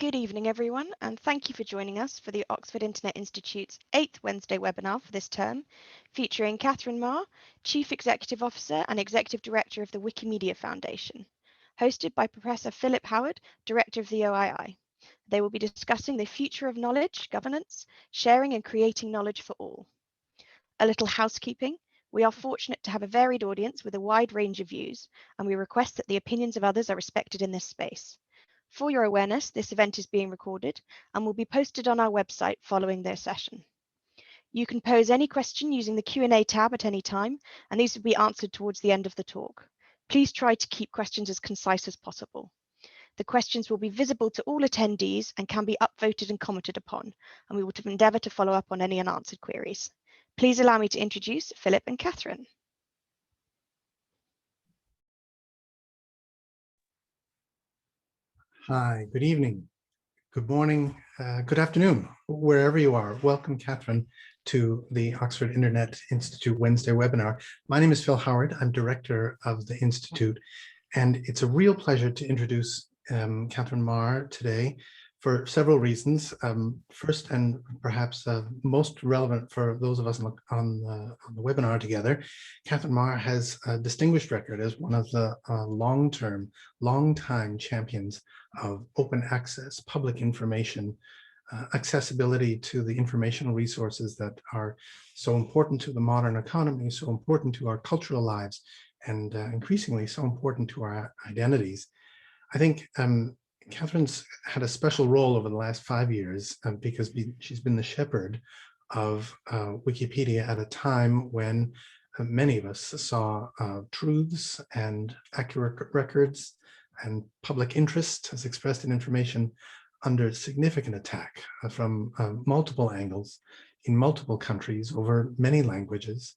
Good evening, everyone, and thank you for joining us for the Oxford Internet Institute's 8th Wednesday webinar for this term, featuring Katherine Maher, Chief Executive Officer and Executive Director of the Wikimedia Foundation, hosted by Professor Philip Howard, Director of the OII. They will be discussing the future of knowledge, governance, sharing and creating knowledge for all. A little housekeeping. We are fortunate to have a varied audience with a wide range of views, and we request that the opinions of others are respected in this space. For your awareness, this event is being recorded and will be posted on our website following their session. You can pose any question using the Q&A tab at any time, and these will be answered towards the end of the talk. Please try to keep questions as concise as possible. The questions will be visible to all attendees and can be upvoted and commented upon, and we will endeavour to follow up on any unanswered queries. Please allow me to introduce Philip and Katherine. Hi, good evening, good morning, good afternoon, wherever you are. Welcome, Katherine, to the Oxford Internet Institute Wednesday webinar. My name is Phil Howard. I'm director of the Institute, and it's a real pleasure to introduce Katherine Maher today for several reasons. First, and perhaps most relevant for those of us on the webinar together, Katherine Maher has a distinguished record as one of the long-time champions of open access, public information, accessibility to the informational resources that are so important to the modern economy, so important to our cultural lives, and increasingly so important to our identities. I think Katherine's had a special role over the last 5 years because she's been the shepherd of Wikipedia at a time when many of us saw truths and accurate records and public interest as expressed in information under significant attack from multiple angles in multiple countries over many languages.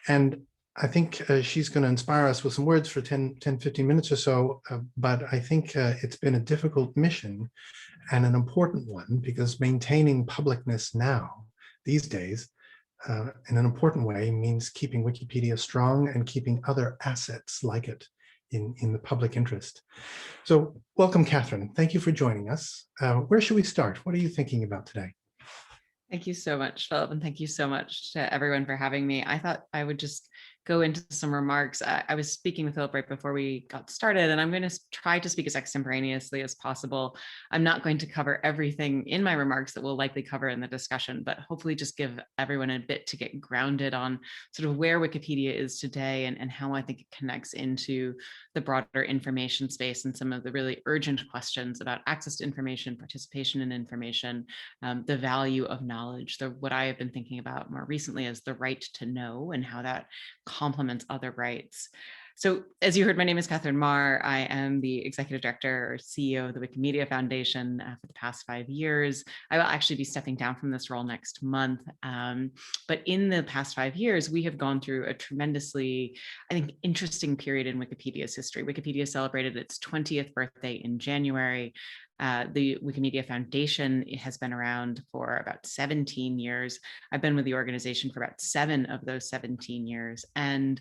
And I think she's going to inspire us with some words for 10-15 minutes or so, but I think it's been a difficult mission and an important one, because maintaining publicness now, these days, in an important way means keeping Wikipedia strong and keeping other assets like it in the public interest. So welcome, Katherine. Thank you for joining us. Where should we start? What are you thinking about today? Thank you so much, Philip, and thank you so much to everyone for having me. I thought I would just go into some remarks. I was speaking with Philip right before we got started, and I'm going to try to speak as extemporaneously as possible. I'm not going to cover everything in my remarks that we'll likely cover in the discussion, but hopefully just give everyone a bit to get grounded on sort of where Wikipedia is today and how I think it connects into the broader information space and some of the really urgent questions about access to information, participation in information, the value of knowledge, what I have been thinking about more recently is the right to know and how that complements other rights. So as you heard, my name is Katherine Maher. I am the Executive Director or CEO of the Wikimedia Foundation for the past 5 years. I will actually be stepping down from this role next month. But in the past 5 years, we have gone through a tremendously, I think, interesting period in Wikipedia's history. Wikipedia celebrated its 20th birthday in January. The Wikimedia Foundation has been around for about 17 years. I've been with the organization for about 7 of those 17 years. And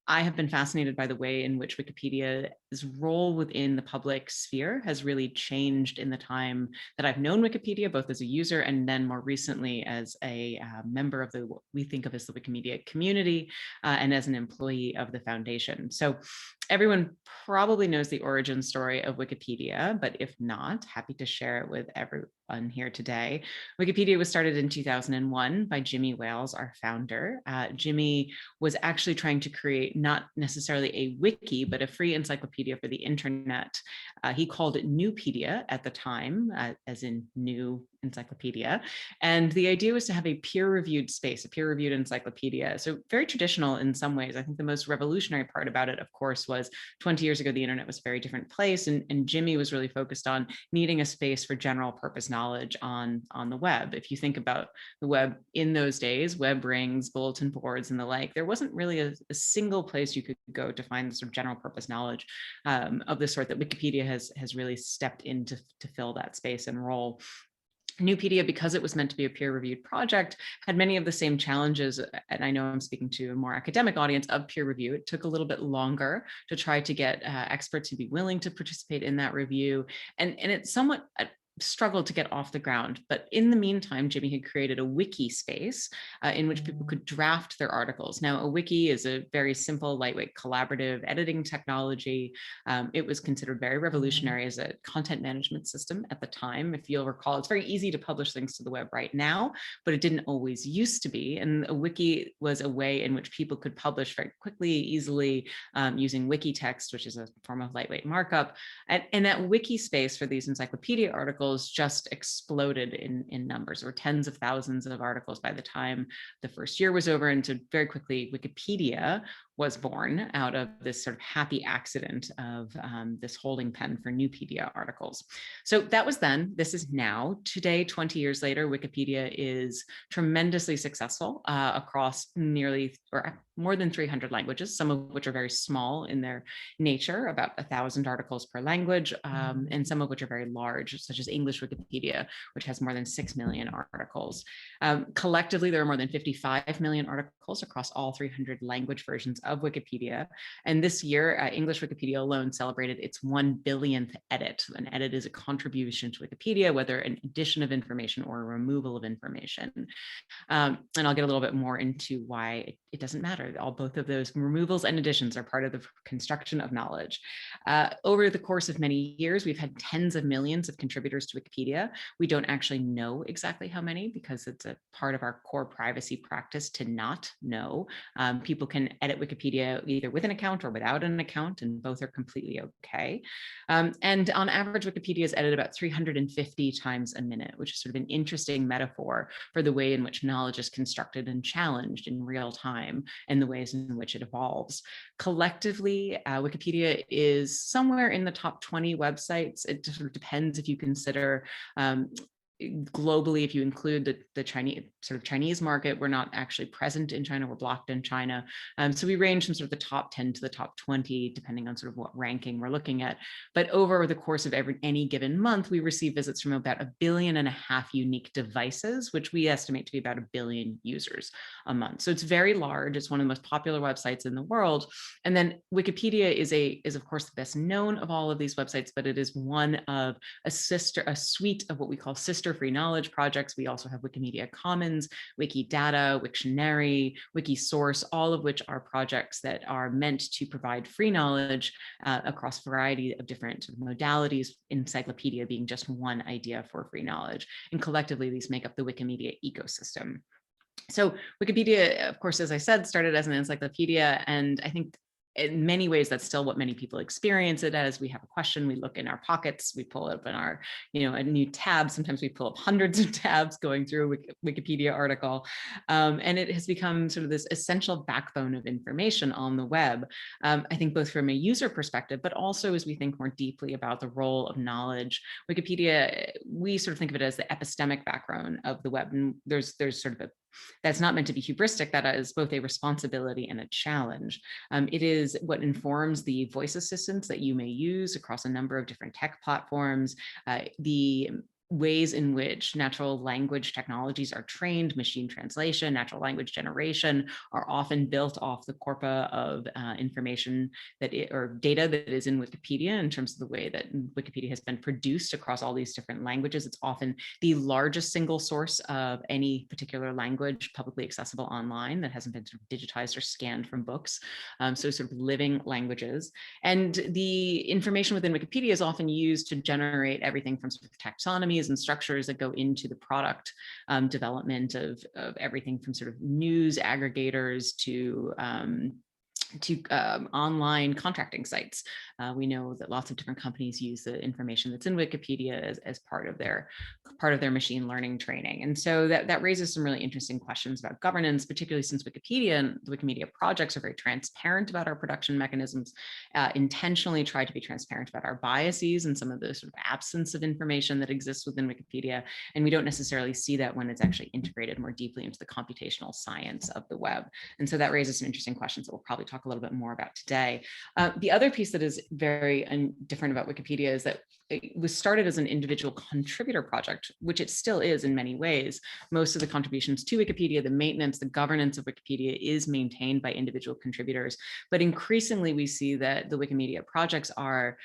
I have been fascinated by the way in which Wikipedia's role within the public sphere has really changed in the time that I've known Wikipedia, both as a user and then more recently as a member of what we think of as the Wikimedia community and as an employee of the foundation. So everyone probably knows the origin story of Wikipedia, but if not, happy to share it with everyone here today. Wikipedia was started in 2001 by Jimmy Wales, our founder. Jimmy was actually trying to create not necessarily a wiki, but a free encyclopedia for the internet. He called it Newpedia at the time, as in new encyclopedia. And the idea was to have a peer-reviewed space, a peer-reviewed encyclopedia. So very traditional in some ways. I think the most revolutionary part about it, of course, was 20 years ago, the internet was a very different place. And Jimmy was really focused on needing a space for general purpose knowledge on the web. If you think about the web in those days, web rings, bulletin boards, and the like, there wasn't really a single place you could go to find the sort of general purpose knowledge of the sort that Wikipedia has really stepped in to fill that space and role. Newpedia, because it was meant to be a peer-reviewed project, had many of the same challenges, and I know I'm speaking to a more academic audience, of peer review. It took a little bit longer to try to get experts to be willing to participate in that review, and it somewhat struggled to get off the ground. But in the meantime, Jimmy had created a wiki space in which people could draft their articles. Now, a wiki is a very simple, lightweight, collaborative editing technology. It was considered very revolutionary as a content management system at the time. If you'll recall, it's very easy to publish things to the web right now, but it didn't always used to be. And a wiki was a way in which people could publish very quickly, easily, using wiki text, which is a form of lightweight markup. And that wiki space for these encyclopedia articles just exploded in numbers. There were tens of thousands of articles by the time the first year was over. And so very quickly, Wikipedia was born out of this sort of happy accident of this holding pen for Newpedia articles. So that was then. This is now. Today, 20 years later, Wikipedia is tremendously successful across nearly or more than 300 languages, some of which are very small in their nature, about 1,000 articles per language, and some of which are very large, such as English Wikipedia, which has more than 6 million articles. Collectively, there are more than 55 million articles across all 300 language versions of Wikipedia. And this year, English Wikipedia alone celebrated its 1 billionth edit. An edit is a contribution to Wikipedia, whether an addition of information or a removal of information. And I'll get a little bit more into why it doesn't matter. Both of those removals and additions are part of the construction of knowledge. Over the course of many years, we've had tens of millions of contributors to Wikipedia. We don't actually know exactly how many because it's a part of our core privacy practice to not know. People can edit Wikipedia either with an account or without an account, and both are completely okay. And on average, Wikipedia is edited about 350 times a minute, which is sort of an interesting metaphor for the way in which knowledge is constructed and challenged in real time and the ways in which it evolves. Collectively, Wikipedia is somewhere in the top 20 websites. It sort of depends if you consider globally, if you include the Chinese market. We're not actually present in China, we're blocked in China. So we range from sort of the top 10 to the top 20, depending on sort of what ranking we're looking at. But over the course of any given month, we receive visits from about 1.5 billion unique devices, which we estimate to be about 1 billion users a month. So it's very large. It's one of the most popular websites in the world. And then Wikipedia is of course the best known of all of these websites, but it is one of a suite of what we call sister free knowledge projects. We also have Wikimedia Commons, Wikidata, Wiktionary, Wikisource, all of which are projects that are meant to provide free knowledge across a variety of different sort of modalities, encyclopedia being just one idea for free knowledge. And collectively, these make up the Wikimedia ecosystem. So Wikipedia, of course, as I said, started as an encyclopedia, and I think in many ways, that's still what many people experience it as. We have a question, we look in our pockets, we pull up in our, a new tab. Sometimes we pull up hundreds of tabs going through a Wikipedia article. And it has become sort of this essential backbone of information on the web. I think both from a user perspective, but also as we think more deeply about the role of knowledge. Wikipedia, we sort of think of it as the epistemic background of the web. And there's sort of that's not meant to be hubristic. That is both a responsibility and a challenge. It is what informs the voice assistants that you may use across a number of different tech platforms, the ways in which natural language technologies are trained, machine translation, natural language generation are often built off the corpora of information or data that is in Wikipedia in terms of the way that Wikipedia has been produced across all these different languages. It's often the largest single source of any particular language publicly accessible online that hasn't been sort of digitized or scanned from books. So sort of living languages. And the information within Wikipedia is often used to generate everything from sort of taxonomy and structures that go into the product development of everything from sort of news aggregators to online contracting sites. We know that lots of different companies use the information that's in Wikipedia as part of their machine learning training. And so that raises some really interesting questions about governance, particularly since Wikipedia and the Wikimedia projects are very transparent about our production mechanisms, intentionally try to be transparent about our biases and some of the sort of absence of information that exists within Wikipedia. And we don't necessarily see that when it's actually integrated more deeply into the computational science of the web. And so that raises some interesting questions that we'll probably talk a little bit more about today. The other piece that is very different about Wikipedia is that it was started as an individual contributor project, which it still is in many ways. Most of the contributions to Wikipedia, the maintenance, the governance of Wikipedia is maintained by individual contributors. But increasingly, we see that the Wikimedia projects are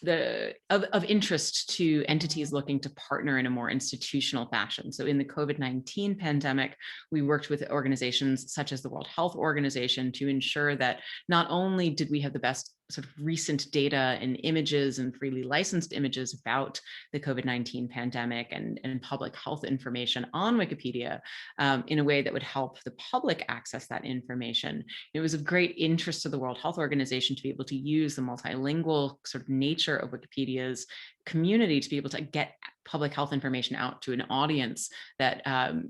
of interest to entities looking to partner in a more institutional fashion. So in the COVID-19 pandemic, we worked with organizations such as the World Health Organization to ensure that not only did we have the best sort of recent data and images and freely licensed images about the COVID-19 pandemic and public health information on Wikipedia in a way that would help the public access that information. It was of great interest to the World Health Organization to be able to use the multilingual sort of nature of Wikipedia's community to be able to get public health information out to an audience that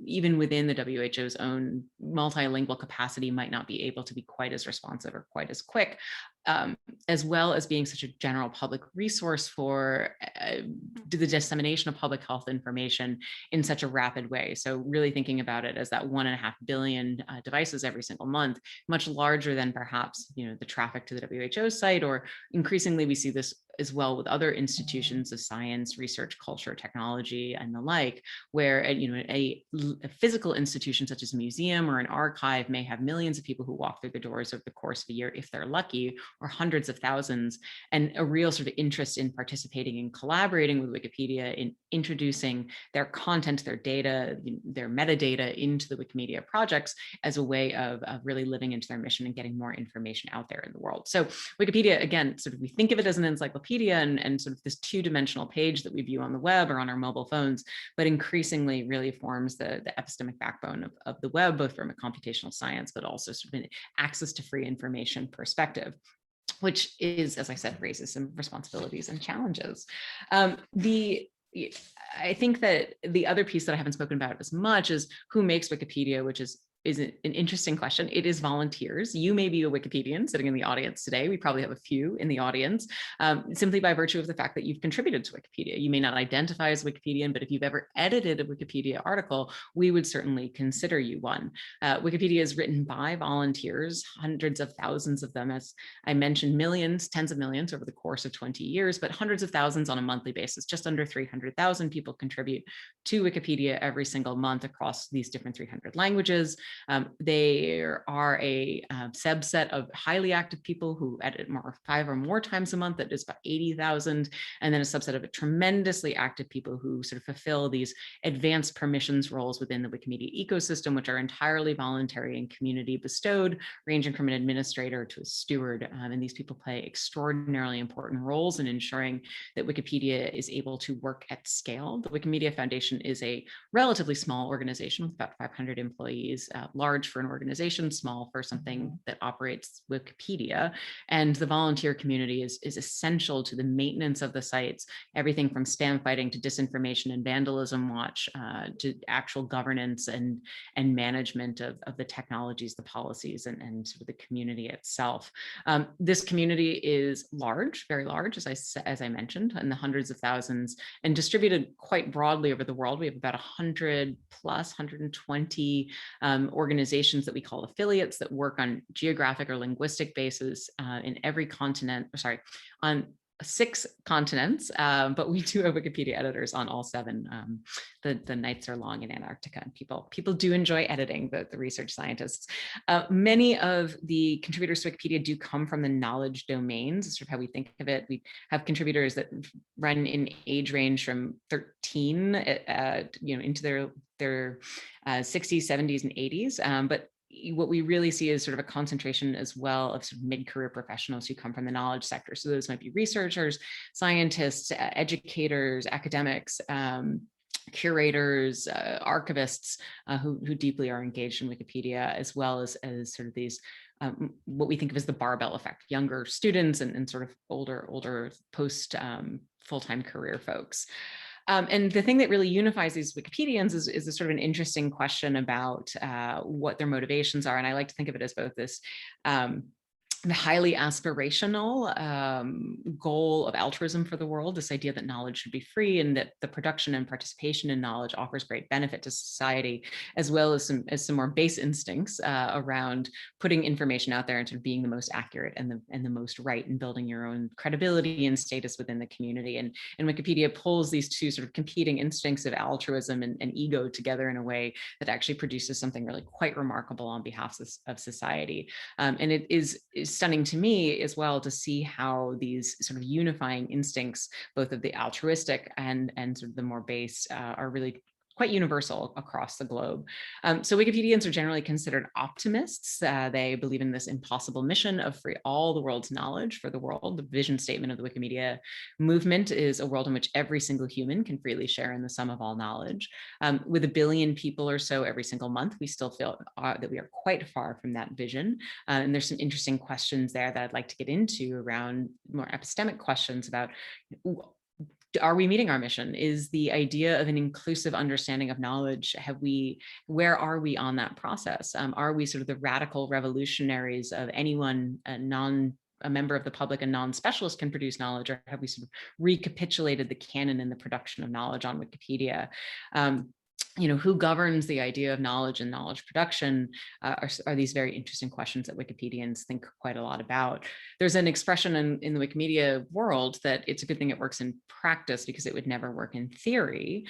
even within the WHO's own multilingual capacity might not be able to be quite as responsive or quite as quick, as well as being such a general public resource for the dissemination of public health information in such a rapid way. So really thinking about it as that 1.5 billion devices every single month, much larger than perhaps the traffic to the WHO site, or increasingly we see this as well with other institutions of science, research, culture, technology, and the like, where a physical institution such as a museum or an archive may have millions of people who walk through the doors over the course of a year, if they're lucky, or hundreds of thousands, and a real sort of interest in participating and collaborating with Wikipedia in introducing their content, their data, their metadata into the Wikimedia projects as a way of really living into their mission and getting more information out there in the world. So Wikipedia, again, sort of we think of it as an encyclopedia and sort of this two-dimensional page that we view on the web or on our mobile phones, but increasingly really forms the epistemic backbone of the web, both from a computational science, but also sort of an access to free information perspective, which is, as I said, raises some responsibilities and challenges. I think that the other piece that I haven't spoken about as much is who makes Wikipedia, which is an interesting question. It is volunteers. You may be a Wikipedian sitting in the audience today. We probably have a few in the audience, simply by virtue of the fact that you've contributed to Wikipedia. You may not identify as a Wikipedian, but if you've ever edited a Wikipedia article, we would certainly consider you one. Wikipedia is written by volunteers, hundreds of thousands of them, as I mentioned, millions, tens of millions over the course of 20 years, but hundreds of thousands on a monthly basis. Just under 300,000 people contribute to Wikipedia every single month across these different 300 languages. There are a subset of highly active people who edit 5 or more times a month. That is about 80,000. And then a subset of tremendously active people who sort of fulfill these advanced permissions roles within the Wikimedia ecosystem, which are entirely voluntary and community bestowed, ranging from an administrator to a steward. And these people play extraordinarily important roles in ensuring that Wikipedia is able to work at scale. The Wikimedia Foundation is a relatively small organization with about 500 employees, large for an organization, small for something that operates Wikipedia. And the volunteer community is essential to the maintenance of the sites, everything from spam fighting to disinformation and vandalism watch to actual governance and management of the technologies, the policies, and sort of the community itself. This community is large, very large, as I mentioned, in the hundreds of thousands, and distributed quite broadly over the world. We have about 100 plus, 120 organizations that we call affiliates that work on geographic or linguistic basis in every continent, on 6 continents, but we do have Wikipedia editors on all 7. The nights are long in Antarctica, and people do enjoy editing, the research scientists. Many of the contributors to Wikipedia do come from the knowledge domains, sort of how we think of it. We have contributors that run in age range from 13 into their 60s, 70s, and 80s, but what we really see is sort of a concentration as well of sort of mid-career professionals who come from the knowledge sector. So those might be researchers, scientists, educators, academics, curators, archivists who deeply are engaged in Wikipedia, as well as sort of these what we think of as the barbell effect, younger students and sort of older post full-time career folks. And the thing that really unifies these Wikipedians is a sort of an interesting question about what their motivations are. And I like to think of it as both this the highly aspirational goal of altruism for the world, this idea that knowledge should be free and that the production and participation in knowledge offers great benefit to society, as well as some more base instincts around putting information out there and sort of being the most accurate and the most right, and building your own credibility and status within the community. And Wikipedia pulls these two sort of competing instincts of altruism and ego together in a way that actually produces something really quite remarkable on behalf of society. And it is stunning to me as well to see how these sort of unifying instincts, both of the altruistic and sort of the more base, are really quite universal across the globe. So Wikipedians are generally considered optimists. They believe in this impossible mission of free all the world's knowledge for the world. The vision statement of the Wikimedia movement is a world in which every single human can freely share in the sum of all knowledge. With 1 billion people or so every single month, we still feel that we are quite far from that vision. And there's some interesting questions there that I'd like to get into around more epistemic questions about, are we meeting our mission? Is the idea of an inclusive understanding of knowledge, where are we on that process? Are we sort of the radical revolutionaries of anyone, a member of the public and non-specialist can produce knowledge, or have we sort of recapitulated the canon and the production of knowledge on Wikipedia? Who governs the idea of knowledge and knowledge production are these very interesting questions that Wikipedians think quite a lot about. There's an expression in the Wikimedia world that it's a good thing it works in practice because it would never work in theory,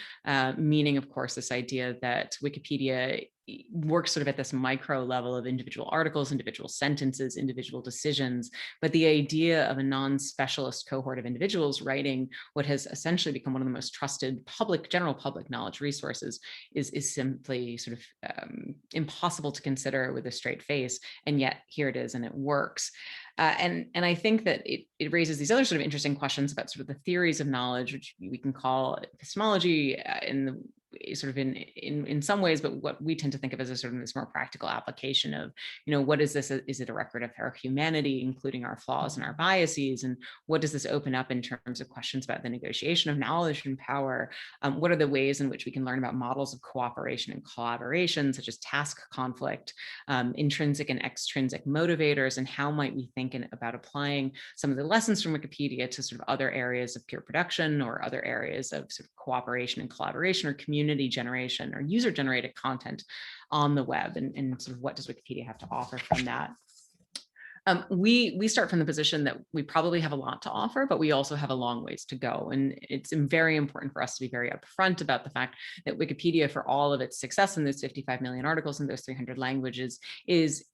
meaning, of course, this idea that Wikipedia works sort of at this micro level of individual articles, individual sentences, individual decisions. But the idea of a non-specialist cohort of individuals writing what has essentially become one of the most trusted general public knowledge resources is simply sort of impossible to consider with a straight face. And yet here it is, and it works. And I think that it raises these other sort of interesting questions about sort of the theories of knowledge, which we can call epistemology in some ways, but what we tend to think of as a sort of this more practical application of, what is this? Is it a record of our humanity, including our flaws and our biases? And what does this open up in terms of questions about the negotiation of knowledge and power? What are the ways in which we can learn about models of cooperation and collaboration, such as task conflict, intrinsic and extrinsic motivators, and how might we think about applying some of the lessons from Wikipedia to sort of other areas of peer production or other areas of sort of cooperation and collaboration or community generation or user-generated content on the web, and sort of what does Wikipedia have to offer from that? We start from the position that we probably have a lot to offer, but we also have a long ways to go. And it's very important for us to be very upfront about the fact that Wikipedia, for all of its success in those 55 million articles in those 300 languages, is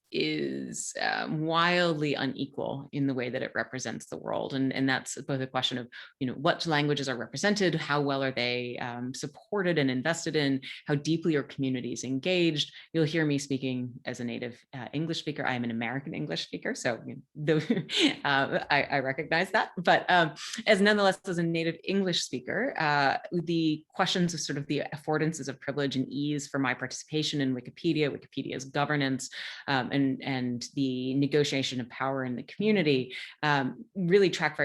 wildly unequal in the way that it represents the world. And that's both a question of, what languages are represented, how well are they supported and invested in, how deeply are communities engaged. You'll hear me speaking as a native English speaker. I am an American English speaker, so I recognize that. But nonetheless, as a native English speaker, the questions of sort of the affordances of privilege and ease for my participation in Wikipedia's governance, and the negotiation of power in the community really track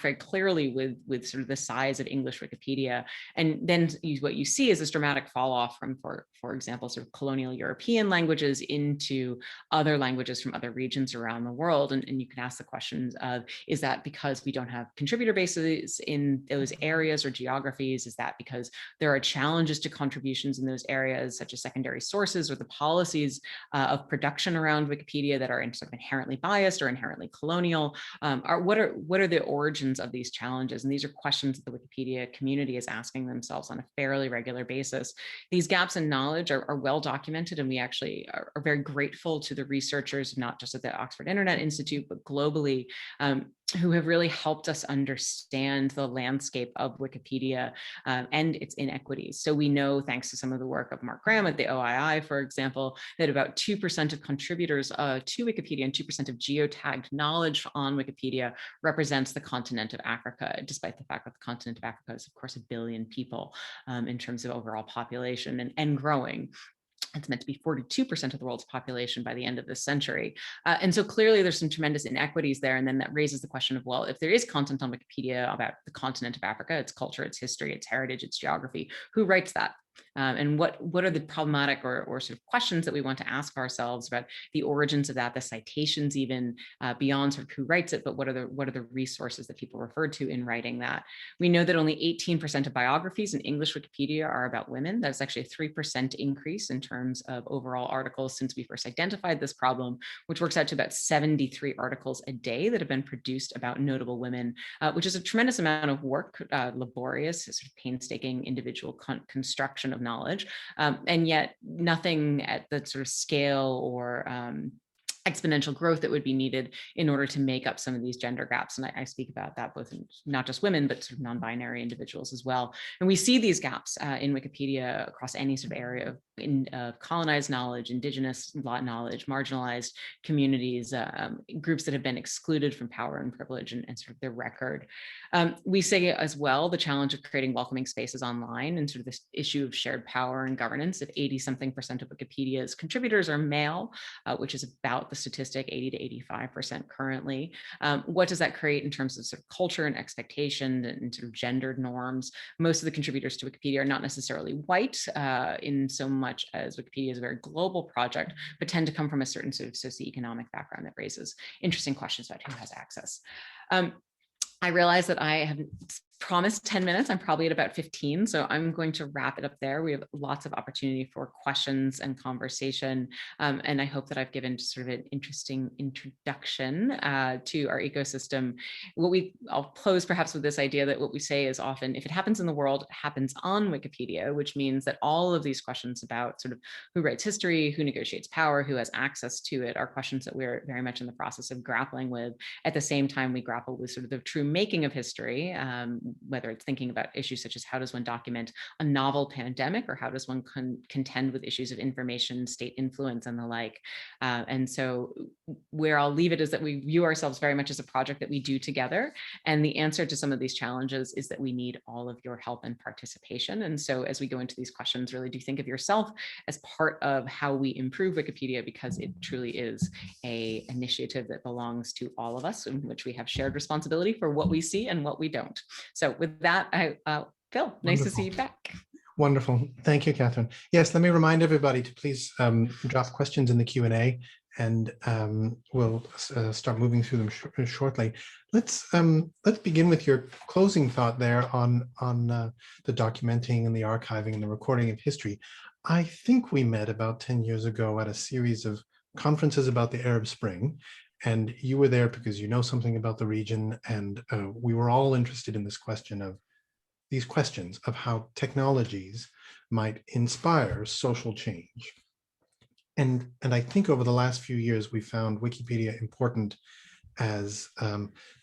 very clearly with sort of the size of English Wikipedia. And then what you see is this dramatic fall off from, for example, sort of colonial European languages into other languages from other regions around the world. And you can ask the questions of, is that because we don't have contributor bases in those areas or geographies? Is that because there are challenges to contributions in those areas, such as secondary sources or the policies of production around Wikipedia that are sort of inherently biased or inherently colonial? What are the origins of these challenges? And these are questions that the Wikipedia community is asking themselves on a fairly regular basis. These gaps in knowledge are well documented, and we actually are very grateful to the researchers, not just at the Oxford Internet Institute, but globally, who have really helped us understand the landscape of Wikipedia and its inequities. So we know, thanks to some of the work of Mark Graham at the OII, for example, that about 2% of contributors to Wikipedia and 2% of geotagged knowledge on Wikipedia represents the continent of Africa, despite the fact that the continent of Africa is, of course, 1 billion people in terms of overall population and growing. It's meant to be 42% of the world's population by the end of this century. And so clearly there's some tremendous inequities there. And then that raises the question of, well, if there is content on Wikipedia about the continent of Africa, its culture, its history, its heritage, its geography, who writes that? And what are the problematic or sort of questions that we want to ask ourselves about the origins of that, the citations even beyond sort of who writes it, but what are the resources that people refer to in writing that? We know that only 18% of biographies in English Wikipedia are about women. That's actually a 3% increase in terms of overall articles since we first identified this problem, which works out to about 73 articles a day that have been produced about notable women, which is a tremendous amount of work, laborious, sort of painstaking individual construction of knowledge, and yet nothing at the sort of scale or exponential growth that would be needed in order to make up some of these gender gaps. And I speak about that both in not just women, but sort of non-binary individuals as well. And we see these gaps in Wikipedia across any sort of area of colonized knowledge, indigenous knowledge, marginalized communities, groups that have been excluded from power and privilege and sort of their record. We say as well the challenge of creating welcoming spaces online and sort of this issue of shared power and governance. If 80-something% of Wikipedia's contributors are male, which is about the statistic, 80 to 85% currently. What does that create in terms of sort of culture and expectation and sort of gendered norms? Most of the contributors to Wikipedia are not necessarily white in so much as Wikipedia is a very global project, but tend to come from a certain sort of socioeconomic background that raises interesting questions about who has access. I realize that I have promised 10 minutes. I'm probably at about 15, so I'm going to wrap it up there. We have lots of opportunity for questions and conversation, and I hope that I've given sort of an interesting introduction to our ecosystem. I'll close perhaps with this idea that what we say is often, if it happens in the world, it happens on Wikipedia, which means that all of these questions about sort of who writes history, who negotiates power, who has access to it, are questions that we're very much in the process of grappling with. At the same time, we grapple with sort of the true making of history, whether it's thinking about issues such as how does one document a novel pandemic, or how does one contend with issues of information, state influence, and the like. And so where I'll leave it is that we view ourselves very much as a project that we do together. And the answer to some of these challenges is that we need all of your help and participation. And so as we go into these questions, really do think of yourself as part of how we improve Wikipedia, because it truly is an initiative that belongs to all of us, in which we have shared responsibility for what we see and what we don't. So with that, Phil, nice to see you back. Wonderful. Thank you, Katherine. Yes, let me remind everybody to please drop questions in the Q&A, and we'll start moving through them shortly. Let's begin with your closing thought there on the documenting and the archiving and the recording of history. I think we met about 10 years ago at a series of conferences about the Arab Spring, and you were there because you know something about the region, and we were all interested in this question of these questions of how technologies might inspire social change. And I think over the last few years, we found Wikipedia important as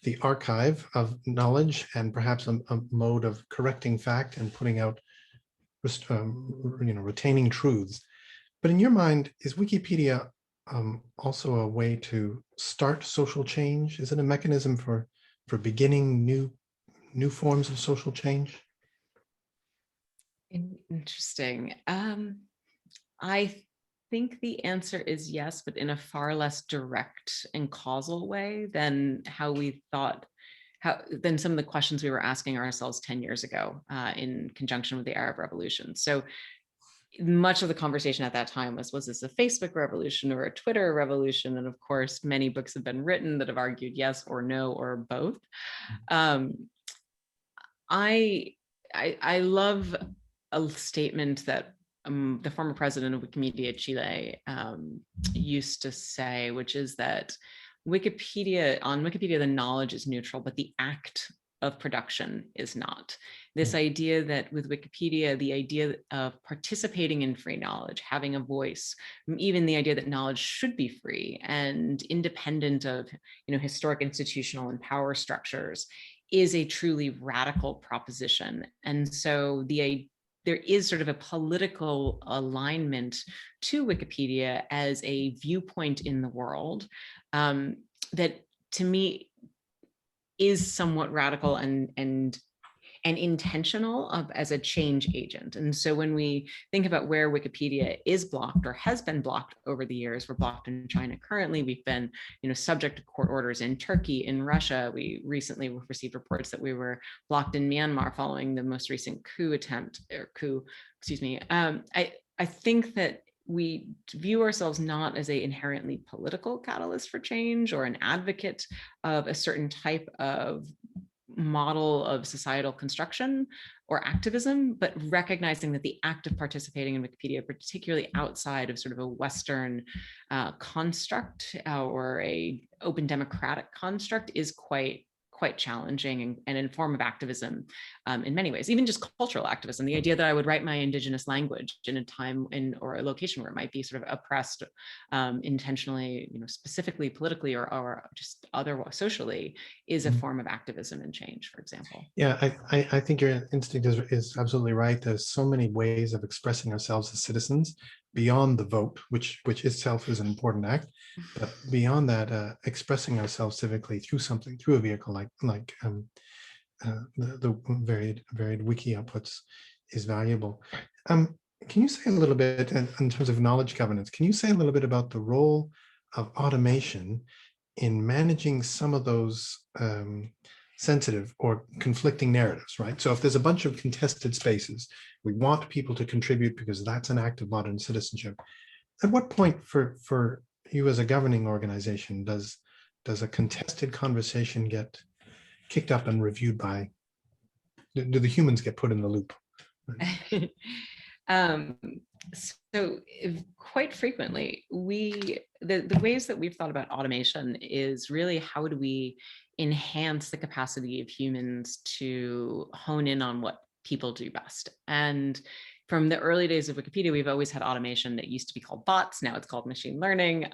the archive of knowledge and perhaps a mode of correcting fact and putting out, retaining truths. But in your mind, is Wikipedia also a way to start social change? Is it a mechanism for beginning new forms of social change? Interesting. I think the answer is yes, but in a far less direct and causal way than how we thought, than some of the questions we were asking ourselves 10 years ago in conjunction with the Arab Revolution. So much of the conversation at that time was this a Facebook revolution or a Twitter revolution? And of course, many books have been written that have argued yes or no or both. I love a statement that the former president of Wikimedia Chile used to say, which is that on Wikipedia, the knowledge is neutral, but the act of production is not. This idea that with Wikipedia, the idea of participating in free knowledge, having a voice, even the idea that knowledge should be free and independent of historic institutional and power structures, is a truly radical proposition. And so there is sort of a political alignment to Wikipedia as a viewpoint in the world that, to me, is somewhat radical and intentional as a change agent. And so when we think about where Wikipedia is blocked or has been blocked over the years, we're blocked in China currently. We've been, subject to court orders in Turkey, in Russia. We recently received reports that we were blocked in Myanmar following the most recent coup. I think that we view ourselves not as an inherently political catalyst for change or an advocate of a certain type of model of societal construction or activism, but recognizing that the act of participating in Wikipedia, particularly outside of sort of a Western construct or a open democratic construct, is quite quite challenging and a form of activism in many ways, even just cultural activism. The idea that I would write my indigenous language in a time or a location where it might be sort of oppressed intentionally, specifically politically or just otherwise socially, is a form of activism and change, for example. Yeah, I think your instinct is absolutely right. There's so many ways of expressing ourselves as citizens beyond the vote, which itself is an important act, but beyond that, expressing ourselves civically through something, through a vehicle like the varied wiki outputs is valuable. Can you say a little bit in terms of knowledge governance? Can you say a little bit about the role of automation in managing some of those sensitive or conflicting narratives, right? So if there's a bunch of contested spaces, we want people to contribute because that's an act of modern citizenship. At what point for you as a governing organization does a contested conversation get kicked up and reviewed by, do the humans get put in the loop? So quite frequently, the ways that we've thought about automation is really how do we enhance the capacity of humans to hone in on what people do best. And from the early days of Wikipedia, we've always had automation that used to be called bots. Now it's called machine learning,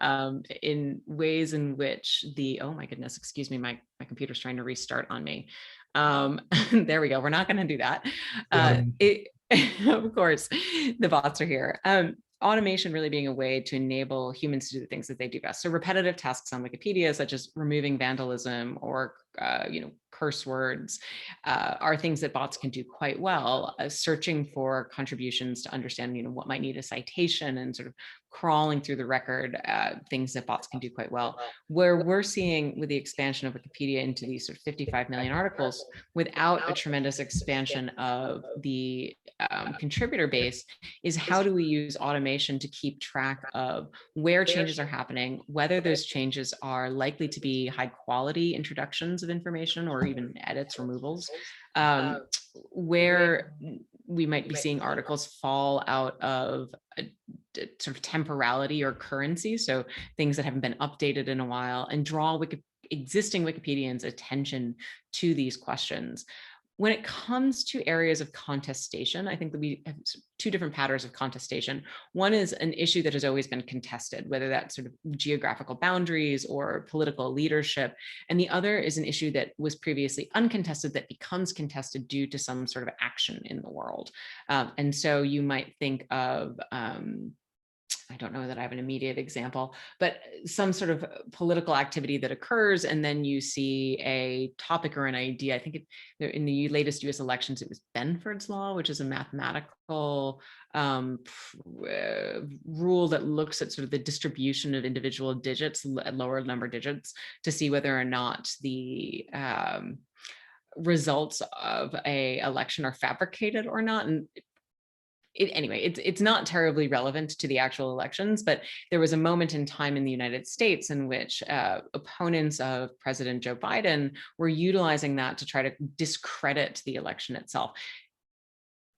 in ways in which oh my goodness, excuse me, my computer's trying to restart on me. There we go. We're not going to do that. Of course, the bots are here. Automation really being a way to enable humans to do the things that they do best. So repetitive tasks on Wikipedia, such as removing vandalism or curse words, are things that bots can do quite well. Searching for contributions to understand, what might need a citation and sort of crawling through the record, things that bots can do quite well. Where we're seeing with the expansion of Wikipedia into these sort of 55 million articles, without a tremendous expansion of the contributor base, is how do we use automation to keep track of where changes are happening, whether those changes are likely to be high quality introductions of information or even edits, removals, where we might be seeing articles fall out of a sort of temporality or currency, so things that haven't been updated in a while, and draw existing Wikipedians' attention to these questions. When it comes to areas of contestation, I think that we have two different patterns of contestation. One is an issue that has always been contested, whether that's sort of geographical boundaries or political leadership. And the other is an issue that was previously uncontested that becomes contested due to some sort of action in the world. And so you might think of, I don't know that I have an immediate example, but some sort of political activity that occurs, and then you see a topic or an idea. I think in the latest US elections, it was Benford's Law, which is a mathematical rule that looks at sort of the distribution of individual digits, lower number digits, to see whether or not the results of a election are fabricated or not. And it's not terribly relevant to the actual elections, but there was a moment in time in the United States in which opponents of President Joe Biden were utilizing that to try to discredit the election itself.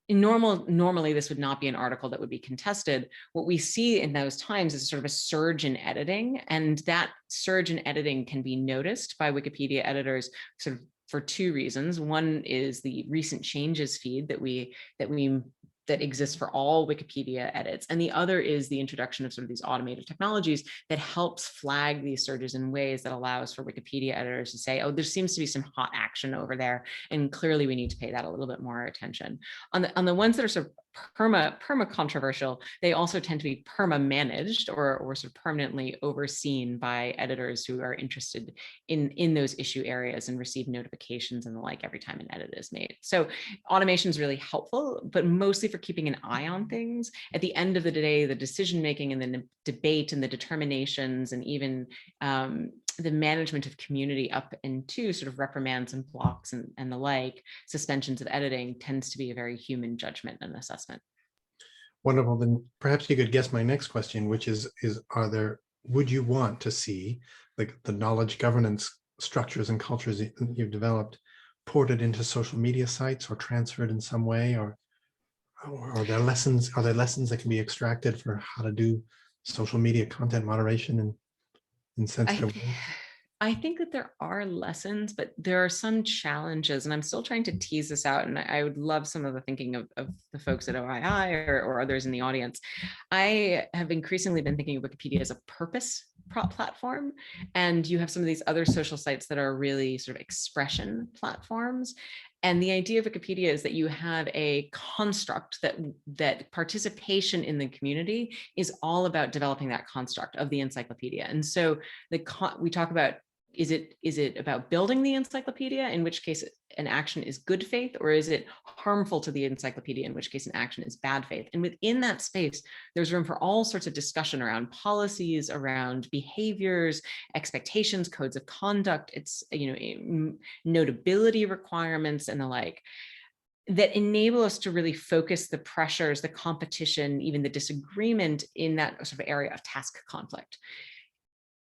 Normally, this would not be an article that would be contested. What we see in those times is sort of a surge in editing, and that surge in editing can be noticed by Wikipedia editors sort of for two reasons. One is the recent changes feed that exists for all Wikipedia edits. And the other is the introduction of sort of these automated technologies that helps flag these surges in ways that allows for Wikipedia editors to say, oh, there seems to be some hot action over there, and clearly we need to pay that a little bit more attention. On the ones that are sort of perma controversial, they also tend to be perma managed or sort of permanently overseen by editors who are interested in those issue areas and receive notifications and the like every time an edit is made. So automation is really helpful, but mostly for keeping an eye on things. At the end of the day, the decision making and the debate and the determinations and even the management of community up into sort of reprimands and blocks and the like, suspensions of editing, tends to be a very human judgment and assessment. Wonderful. Then perhaps you could guess my next question, which is would you want to see the knowledge governance structures and cultures you've developed ported into social media sites or transferred in some way, or are there lessons that can be extracted for how to do social media content moderation in sensitive ways? I think that there are lessons, but there are some challenges, and I'm still trying to tease this out. And I would love some of the thinking of the folks at OII or others in the audience. I have increasingly been thinking of Wikipedia as a purpose platform, and you have some of these other social sites that are really sort of expression platforms. And the idea of Wikipedia is that you have a construct that participation in the community is all about developing that construct of the encyclopedia. And so we talk about, is it about building the encyclopedia, in which case an action is good faith, or is it harmful to the encyclopedia, in which case an action is bad faith? And within that space, there's room for all sorts of discussion around policies, around behaviors, expectations, codes of conduct, it's, notability requirements and the like, that enable us to really focus the pressures, the competition, even the disagreement in that sort of area of task conflict.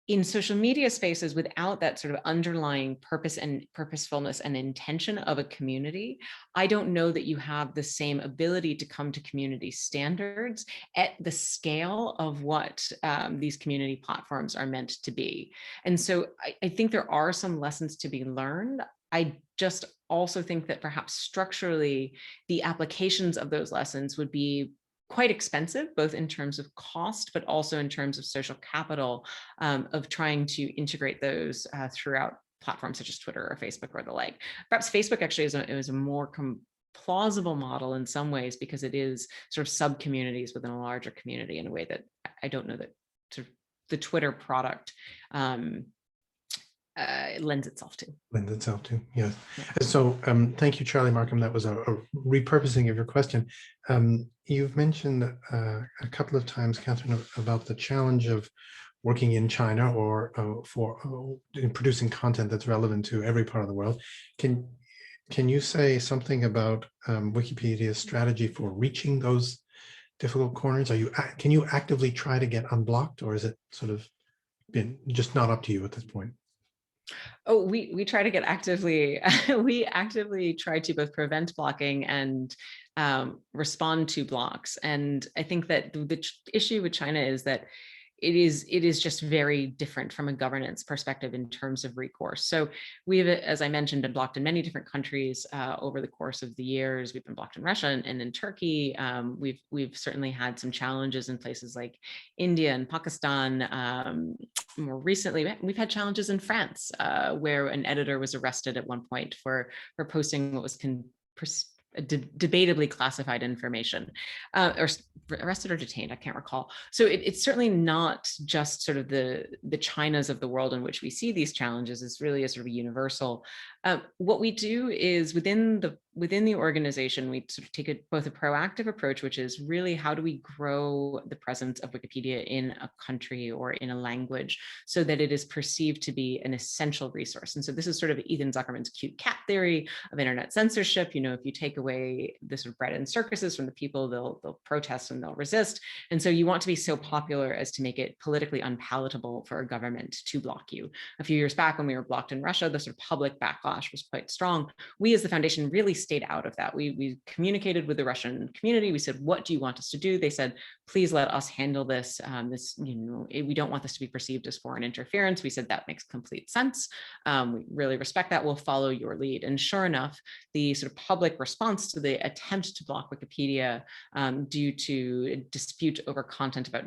In social media spaces, without that sort of underlying purpose and purposefulness and intention of a community, I don't know that you have the same ability to come to community standards at the scale of what these community platforms are meant to be. And so I think there are some lessons to be learned. I just also think that perhaps structurally, the applications of those lessons would be quite expensive, both in terms of cost, but also in terms of social capital, of trying to integrate those throughout platforms such as Twitter or Facebook or the like. Perhaps Facebook actually is a more plausible model in some ways, because it is sort of sub-communities within a larger community in a way that I don't know that sort of the Twitter product lends itself to. Yes. So thank you, Charlie Markham. That was a repurposing of your question. You've mentioned a couple of times, Katherine, about the challenge of working in China or in producing content that's relevant to every part of the world. Can you say something about Wikipedia's strategy for reaching those difficult corners? Can you actively try to get unblocked, or is it sort of been just not up to you at this point? Oh, we try to get actively, we actively try to both prevent blocking and respond to blocks. And I think that the issue with China is that it is just very different from a governance perspective in terms of recourse. So we've, as I mentioned, been blocked in many different countries over the course of the years. We've been blocked in Russia and in Turkey. We've certainly had some challenges in places like India and Pakistan. More recently, we've had challenges in France, where an editor was arrested at one point for posting what was debatably classified information, or arrested or detained, I can't recall. So it's certainly not just sort of the Chinas of the world in which we see these challenges. It's really a sort of universal. What we do is within the organization, we sort of take both a proactive approach, which is really how do we grow the presence of Wikipedia in a country or in a language so that it is perceived to be an essential resource. And so this is sort of Ethan Zuckerman's cute cat theory of internet censorship. If you take away the sort of bread and circuses from the people, they'll protest and they'll resist. And so you want to be so popular as to make it politically unpalatable for a government to block you. A few years back when we were blocked in Russia, the sort of public backlash was quite strong. We as the foundation really stayed out of that. We communicated with the Russian community. We said, what do you want us to do? They said, please let us handle this. We don't want this to be perceived as foreign interference. We said, that makes complete sense. We really respect that. We'll follow your lead. And sure enough, the sort of public response to the attempt to block Wikipedia due to a dispute over content about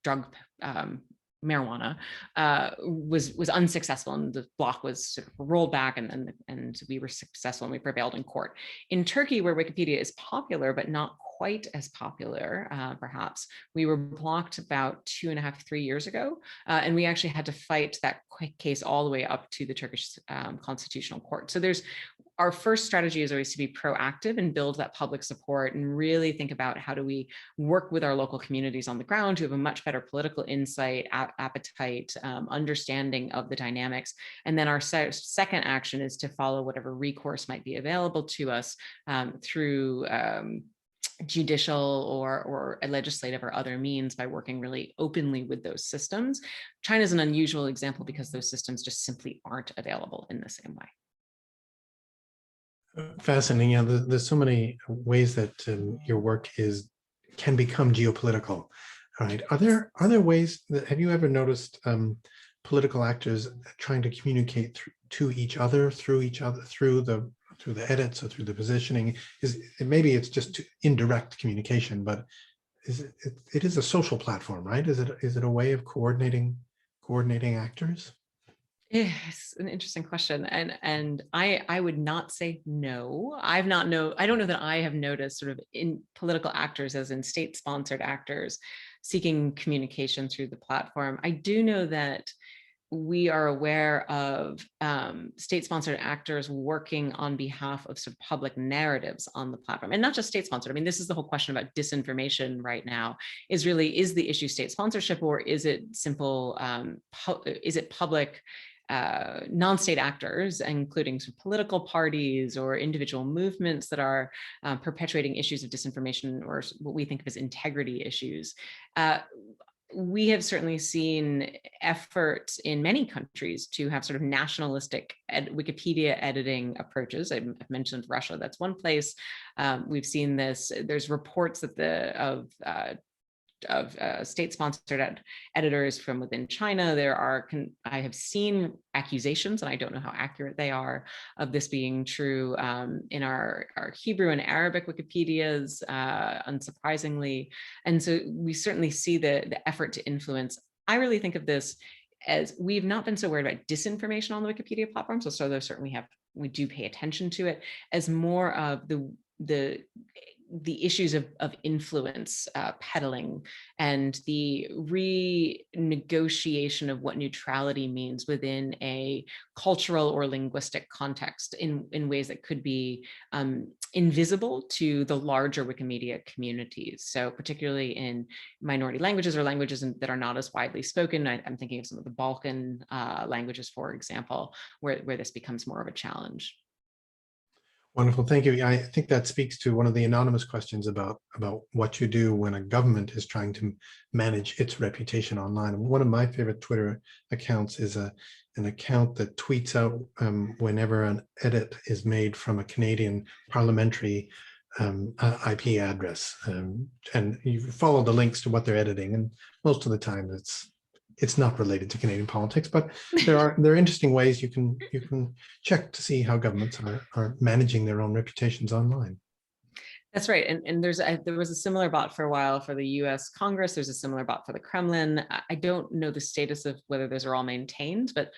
drug marijuana was unsuccessful, and the block was sort of rolled back, and we were successful and we prevailed in court. In Turkey, where Wikipedia is popular but not quite as popular, perhaps, we were blocked about 2.5, 3 years ago, and we actually had to fight that case all the way up to the Turkish Constitutional Court. So our first strategy is always to be proactive and build that public support and really think about how do we work with our local communities on the ground who have a much better political insight, appetite, understanding of the dynamics. And then our second action is to follow whatever recourse might be available to us through judicial or legislative or other means by working really openly with those systems. China is an unusual example because those systems just simply aren't available in the same way. Fascinating. Yeah, there's so many ways that your work can become geopolitical. Right? Are there ways that, have you ever noticed political actors trying to communicate to each other, through the edits or through the positioning? Maybe it's just indirect communication, but it is a social platform, right? Is it a way of coordinating actors? It's an interesting question, and I would not say no. I don't know that I have noticed sort of in political actors, as in state-sponsored actors, seeking communication through the platform. I do know that we are aware of state-sponsored actors working on behalf of sort of public narratives on the platform, and not just state-sponsored. I mean, this is the whole question about disinformation right now. Is the issue state sponsorship, or is it simple? Is it public? Non-state actors, including sort of political parties or individual movements that are perpetuating issues of disinformation, or what we think of as integrity issues. We have certainly seen efforts in many countries to have sort of nationalistic Wikipedia editing approaches. I've mentioned Russia, that's one place. We've seen this. There's reports that of state-sponsored editors from within China. I have seen accusations, and I don't know how accurate they are, of this being true in our Hebrew and Arabic Wikipedias, unsurprisingly. And so we certainly see the effort to influence. I really think of this as, we've not been so worried about disinformation on the Wikipedia platform, so there certainly we do pay attention to it, as more of the issues of influence peddling, and the renegotiation of what neutrality means within a cultural or linguistic context in ways that could be invisible to the larger Wikimedia communities. So particularly in minority languages, or languages that are not as widely spoken. I'm thinking of some of the Balkan languages, for example, where this becomes more of a challenge. Wonderful, thank you. I think that speaks to one of the anonymous questions about what you do when a government is trying to manage its reputation online. One of my favorite Twitter accounts is an account that tweets out whenever an edit is made from a Canadian parliamentary IP address, and you follow the links to what they're editing, and most of the time it's not related to Canadian politics, but there are interesting ways you can check to see how governments are managing their own reputations online. That's right. And there was a similar bot for a while for the US Congress. There's a similar bot for the Kremlin. I don't know the status of whether those are all maintained, but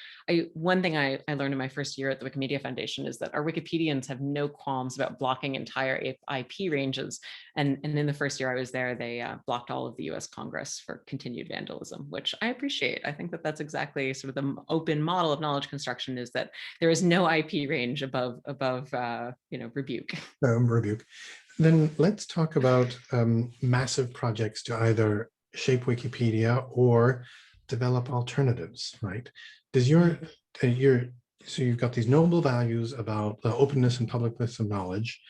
one thing I learned in my first year at the Wikimedia Foundation is that our Wikipedians have no qualms about blocking entire IP ranges. And in the first year I was there, they blocked all of the US Congress for continued vandalism, which I appreciate. I think that that's exactly sort of the open model of knowledge construction, is that there is no IP range above rebuke. Rebuke. Then let's talk about massive projects to either shape Wikipedia or develop alternatives, right? Does so you've got these noble values about the openness and publicness of knowledge,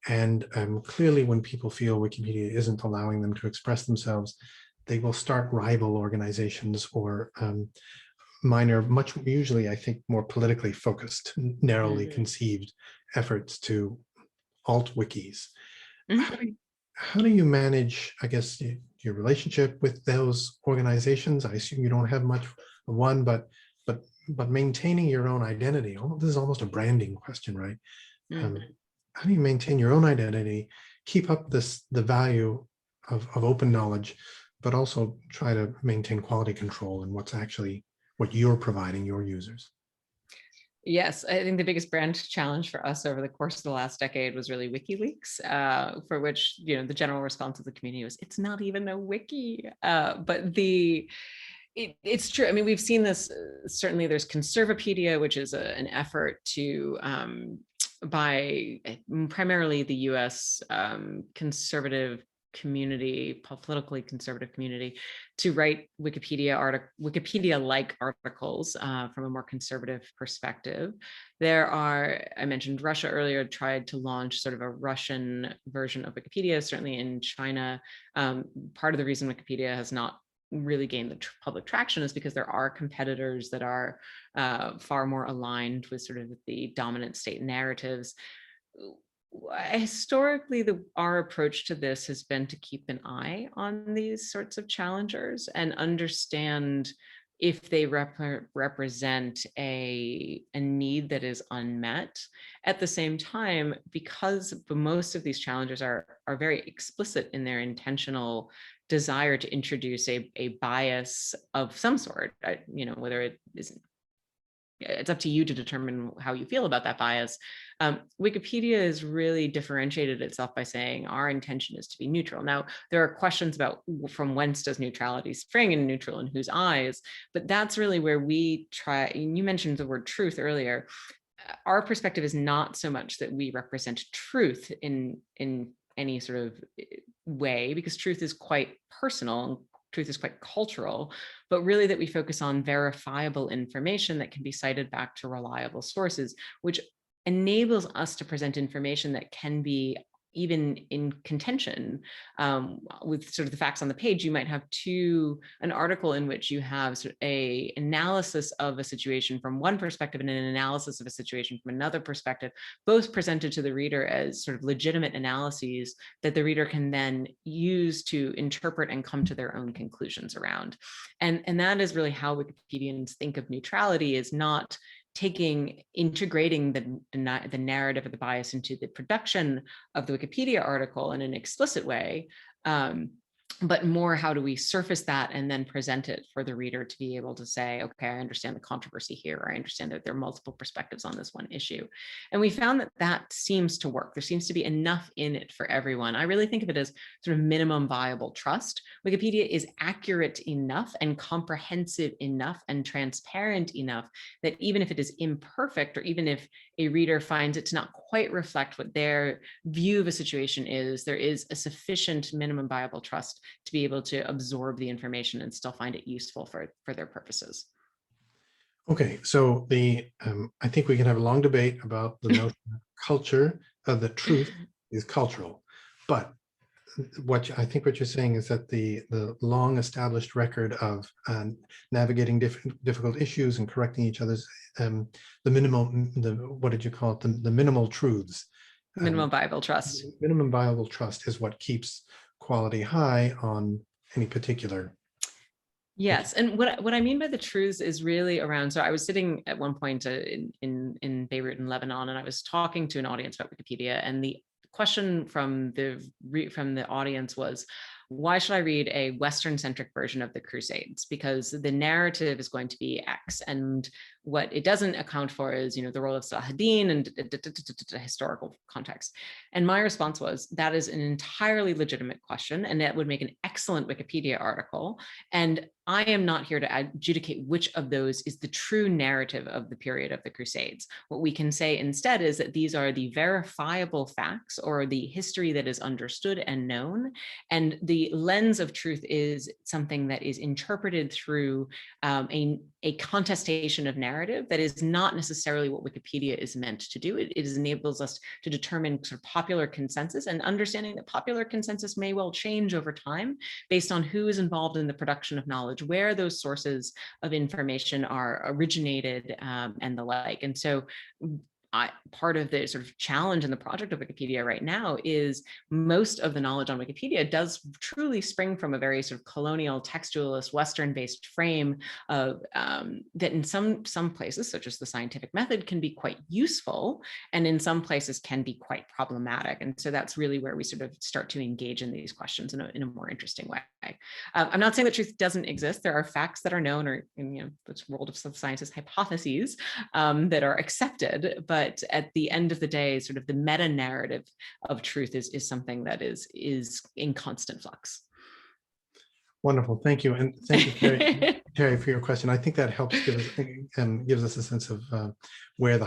and clearly when people feel Wikipedia isn't allowing them to express themselves, they will start rival organizations or usually I think more politically focused, narrowly conceived efforts to alt wikis. How do you manage, I guess, your relationship with those organizations? I assume you don't have much of one, but maintaining your own identity. This is almost a branding question, right? How do you maintain your own identity, keep up the value of open knowledge, but also try to maintain quality control in what you're providing your users? Yes, I think the biggest brand challenge for us over the course of the last decade was really WikiLeaks, for which the general response of the community was, "It's not even a wiki." But it's true. I mean, we've seen this. Certainly, there's Conservapedia, which is an effort to by primarily the U.S. Conservative community, politically conservative community, to write Wikipedia-like articles from a more conservative perspective. I mentioned Russia earlier, tried to launch sort of a Russian version of Wikipedia, certainly in China. Part of the reason Wikipedia has not really gained the public traction is because there are competitors that are far more aligned with sort of the dominant state narratives. Historically, our approach to this has been to keep an eye on these sorts of challengers and understand if they represent a need that is unmet. At the same time, because most of these challenges are very explicit in their intentional desire to introduce a bias of some sort, whether it is, it's up to you to determine how you feel about that bias. Wikipedia has really differentiated itself by saying our intention is to be neutral. Now, there are questions about from whence does neutrality spring, and neutral in whose eyes, but that's really where we try. And you mentioned the word truth earlier. Our perspective is not so much that we represent truth in any sort of way, because truth is quite personal. Truth is quite cultural, but really that we focus on verifiable information that can be cited back to reliable sources, which enables us to present information that can be even in contention with sort of the facts on the page. You might have an article in which you have sort of a analysis of a situation from one perspective and an analysis of a situation from another perspective, both presented to the reader as sort of legitimate analyses that the reader can then use to interpret and come to their own conclusions around. And that is really how Wikipedians think of neutrality, is not integrating the narrative of the bias into the production of the Wikipedia article in an explicit way, but more how do we surface that and then present it for the reader to be able to say, okay, I understand the controversy here, or I understand that there are multiple perspectives on this one issue. And we found that that seems to work. There seems to be enough in it for everyone. I really think of it as sort of minimum viable trust. Wikipedia is accurate enough and comprehensive enough and transparent enough that even if it is imperfect, or even if a reader finds it to not quite reflect what their view of a situation is, there is a sufficient minimum viable trust to be able to absorb the information and still find it useful for their purposes. Okay, so I think we can have a long debate about the notion of culture, the truth is cultural, but I think what you're saying is that the long established record of navigating difficult issues and correcting each other's what did you call it? The minimal truths. Minimum viable trust. Minimum viable trust is what keeps quality high on any particular. Yes, and what I mean by the truths is really around. So I was sitting at one point in Beirut in Lebanon, and I was talking to an audience about Wikipedia, and the question from the audience was, why should I read a Western-centric version of the Crusades? Because the narrative is going to be X, and what it doesn't account for is, the role of Saladin and historical context. And my response was, that is an entirely legitimate question, and that would make an excellent Wikipedia article. And I am not here to adjudicate which of those is the true narrative of the period of the Crusades. What we can say instead is that these are the verifiable facts, or the history that is understood and known. And the lens of truth is something that is interpreted through a contestation of narrative that is not necessarily what Wikipedia is meant to do. It enables us to determine sort of popular consensus, and understanding that popular consensus may well change over time based on who is involved in the production of knowledge, where those sources of information are originated, and the like. And so part of the sort of challenge in the project of Wikipedia right now is most of the knowledge on Wikipedia does truly spring from a very sort of colonial, textualist, Western-based frame of that in some places, such as the scientific method, can be quite useful, and in some places can be quite problematic. And so that's really where we sort of start to engage in these questions in a more interesting way. I'm not saying that truth doesn't exist. There are facts that are known, or in this world of sciences, hypotheses that are accepted, but at the end of the day, sort of the meta narrative of truth is something that is in constant flux. Wonderful, thank you, and thank you, Terry, for your question. I think that helps gives us a sense of where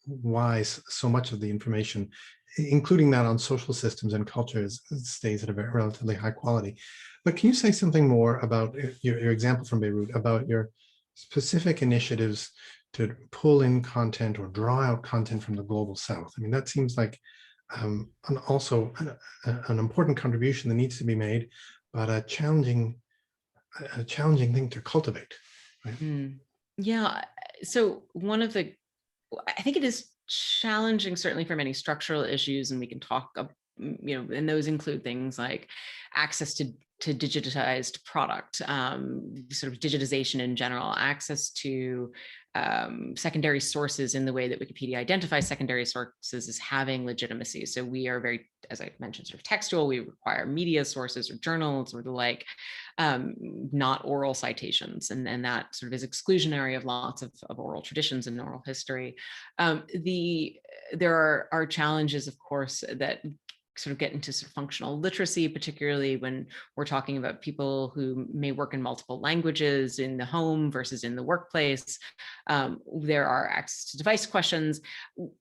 why so much of the information, including that on social systems and cultures, stays at a very relatively high quality. But can you say something more about your example from Beirut, about your specific initiatives to pull in content or draw out content from the global South? I mean, that seems like also an important contribution that needs to be made, but a challenging thing to cultivate. Right? Yeah. So I think it is challenging, certainly for many structural issues, and we can talk, and those include things like access to digitized product, sort of digitization in general, access to secondary sources in the way that Wikipedia identifies secondary sources as having legitimacy. So we are very, as I mentioned, sort of textual. We require media sources or journals or the like, not oral citations. And that sort of is exclusionary of lots of oral traditions and oral history. There are challenges, of course, that sort of get into sort of functional literacy, particularly when we're talking about people who may work in multiple languages in the home versus in the workplace. There are access to device questions.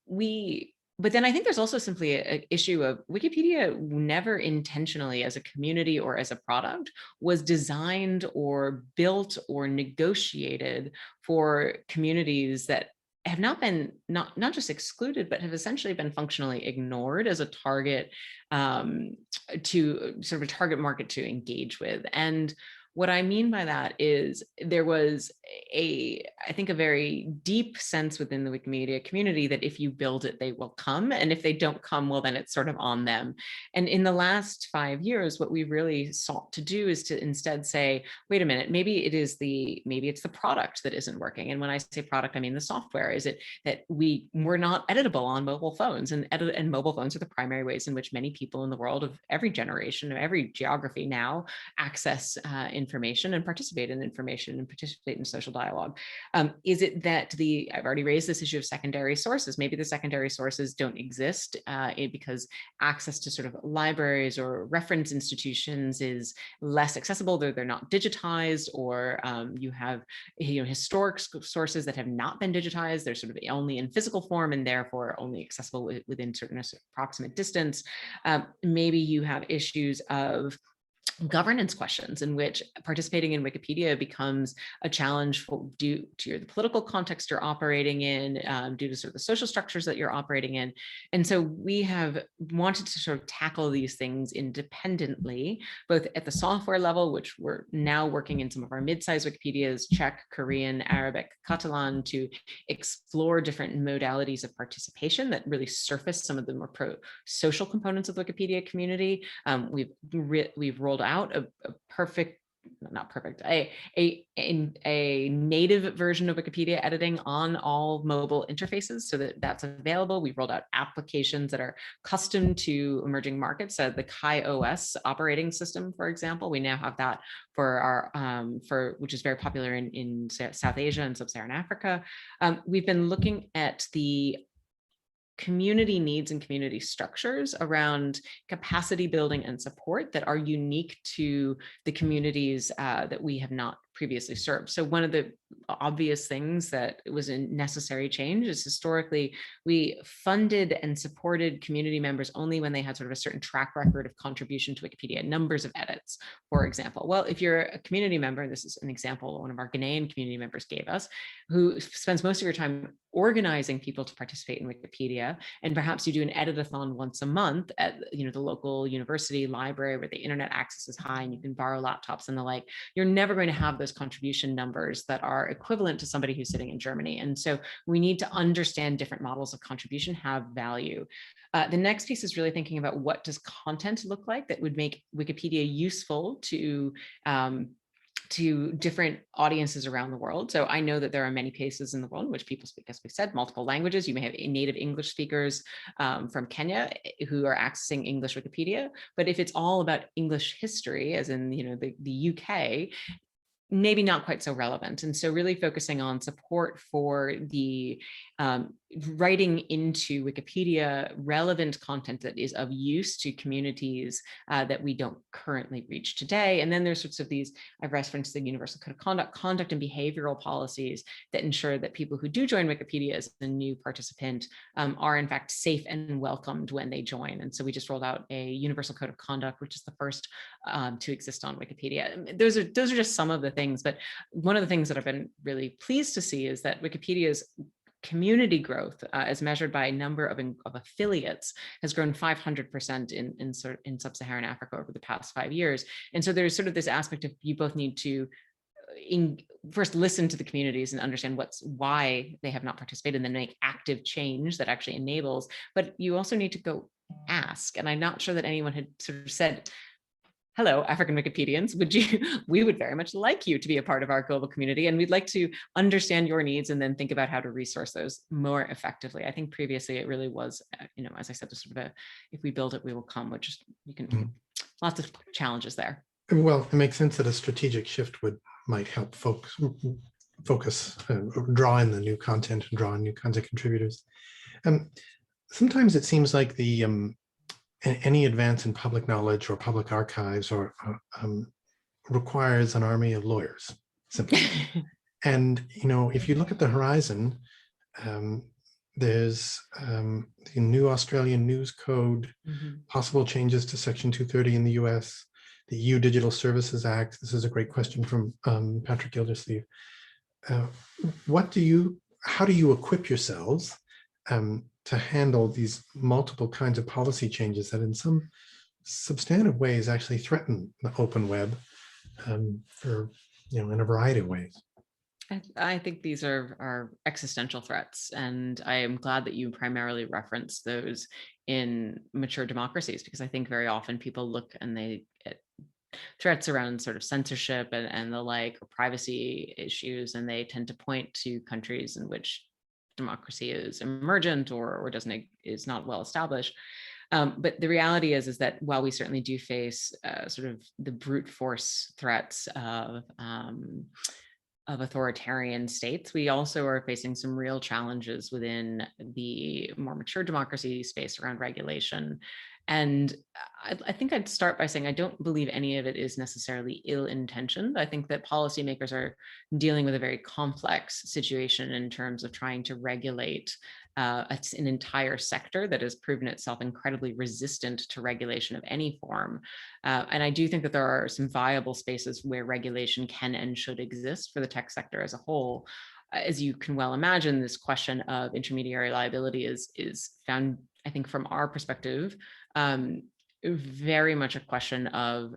But then I think there's also simply an issue of Wikipedia never intentionally as a community or as a product was designed or built or negotiated for communities that have not been not just excluded, but have essentially been functionally ignored as a target, to sort of a target market to engage with. And what I mean by that is there was I think a very deep sense within the Wikimedia community that if you build it, they will come. And if they don't come, well, then it's sort of on them. And in the last 5 years, what we really sought to do is to instead say, wait a minute, maybe it's the product that isn't working. And when I say product, I mean the software. Is it that we're not editable on mobile phones, and mobile phones are the primary ways in which many people in the world of every generation, of every geography now access information and participate in information and participate in social dialogue. Is it that I've already raised this issue of secondary sources. Maybe the secondary sources don't exist because access to sort of libraries or reference institutions is less accessible. They're not digitized, or you have historic sources that have not been digitized. They're sort of only in physical form and therefore only accessible within certain approximate distance. Maybe you have issues of governance questions in which participating in Wikipedia becomes a challenge due to the political context you're operating in, due to sort of the social structures that you're operating in. And so we have wanted to sort of tackle these things independently, both at the software level, which we're now working in some of our mid-sized Wikipedias, Czech, Korean, Arabic, Catalan, to explore different modalities of participation that really surface some of the more social components of the Wikipedia community. We've rolled out a native version of Wikipedia editing on all mobile interfaces so that that's available. We've rolled out applications that are custom to emerging markets. So the Kai OS operating system, for example, we now have that for our which is very popular in South Asia and Sub-Saharan Africa. We've been looking at the community needs and community structures around capacity building and support that are unique to the communities that we have not previously served. So one of the obvious things that was a necessary change is historically we funded and supported community members only when they had sort of a certain track record of contribution to Wikipedia, numbers of edits, for example. Well, if you're a community member, and this is an example one of our Ghanaian community members gave us, who spends most of your time organizing people to participate in Wikipedia, and perhaps you do an edit-a-thon once a month at the local university library where the internet access is high and you can borrow laptops and the like, you're never going to have those contribution numbers that are equivalent to somebody who's sitting in Germany. And so we need to understand different models of contribution have value. The next piece is really thinking about what does content look like that would make Wikipedia useful to different audiences around the world. So I know that there are many places in the world in which people speak, as we said, multiple languages. You may have native English speakers from Kenya who are accessing English Wikipedia. But if it's all about English history, as in the UK, maybe not quite so relevant. And so really focusing on support for the writing into Wikipedia relevant content that is of use to communities that we don't currently reach today. And then there's sorts of these, I've referenced the Universal Code of Conduct and behavioral policies that ensure that people who do join Wikipedia as a new participant are in fact safe and welcomed when they join. And so we just rolled out a Universal Code of Conduct, which is the first to exist on Wikipedia. Those are just some of the things, but one of the things that I've been really pleased to see is that Wikipedia's community growth, as measured by a number of affiliates, has grown 500% in Sub-Saharan Africa over the past 5 years. And so there's sort of this aspect of you both need to first listen to the communities and understand why they have not participated, and then make active change that actually enables. But you also need to go ask. And I'm not sure that anyone had sort of said, hello, African Wikipedians, we would very much like you to be a part of our global community, and we'd like to understand your needs and then think about how to resource those more effectively. I think previously it really was, as I said, just sort of if we build it, we will come, which you can, lots of challenges there. Well, it makes sense that a strategic shift might help focus, draw in the new content and draw in new kinds of contributors. Sometimes it seems like any advance in public knowledge or public archives requires an army of lawyers, simply. And if you look at the horizon, there's the new Australian News Code, possible changes to Section 230 in the US, the EU Digital Services Act. This is a great question from Patrick Gildersleeve. How do you equip yourselves to handle these multiple kinds of policy changes that in some substantive ways actually threaten the open web in a variety of ways? I think these are existential threats, and I am glad that you primarily reference those in mature democracies, because I think very often people look and they get threats around sort of censorship and the like, or privacy issues, and they tend to point to countries in which democracy is emergent or is not well established. But the reality is that while we certainly do face sort of the brute force threats of authoritarian states, we also are facing some real challenges within the more mature democracy space around regulation. And I think I'd start by saying I don't believe any of it is necessarily ill-intentioned. I think that policymakers are dealing with a very complex situation in terms of trying to regulate an entire sector that has proven itself incredibly resistant to regulation of any form. And I do think that there are some viable spaces where regulation can and should exist for the tech sector as a whole. As you can well imagine, this question of intermediary liability is found, I think, from our perspective, very much a question of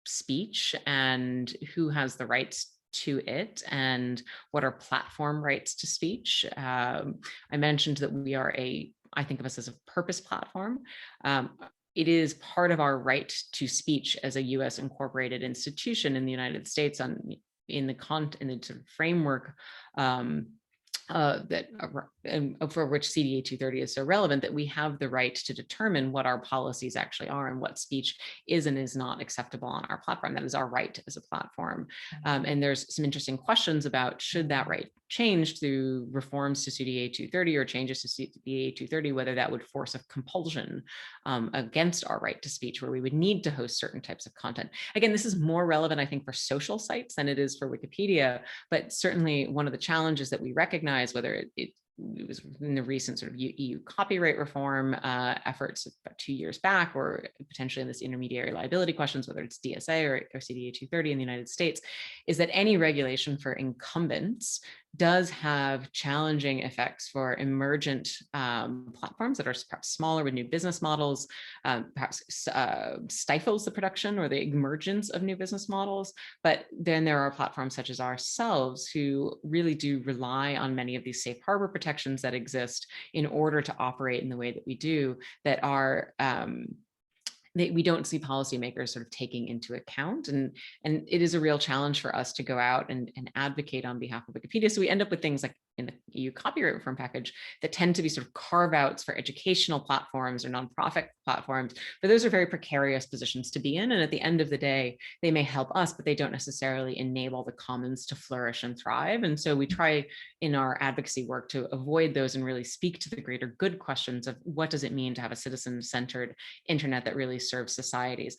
speech and who has the rights to it and what are platform rights to speech. I mentioned that we are I think of us as a purpose platform. It is part of our right to speech as a US incorporated institution in the United States in the sort of framework for which CDA 230 is so relevant, that we have the right to determine what our policies actually are and what speech is and is not acceptable on our platform. That is our right as a platform. And there's some interesting questions about should that right change through reforms to CDA 230 or changes to CDA 230, whether that would force a compulsion against our right to speech, where we would need to host certain types of content. Again, this is more relevant, I think, for social sites than it is for Wikipedia, but certainly one of the challenges that we recognize, whether it was in the recent sort of EU copyright reform efforts about 2 years back, or potentially in this intermediary liability questions, whether it's DSA or CDA 230 in the United States, is that any regulation for incumbents does have challenging effects for emergent platforms that are perhaps smaller with new business models, perhaps stifles the production or the emergence of new business models. But then there are platforms such as ourselves who really do rely on many of these safe harbor protections that exist in order to operate in the way that we do, that are we don't see policymakers sort of taking into account. And it is a real challenge for us to go out and advocate on behalf of Wikipedia. So we end up with things like in the EU copyright reform package that tend to be sort of carve-outs for educational platforms or nonprofit platforms, but those are very precarious positions to be in. And at the end of the day, they may help us, but they don't necessarily enable the commons to flourish and thrive. And so we try in our advocacy work to avoid those and really speak to the greater good questions of what does it mean to have a citizen-centered internet that really serves societies.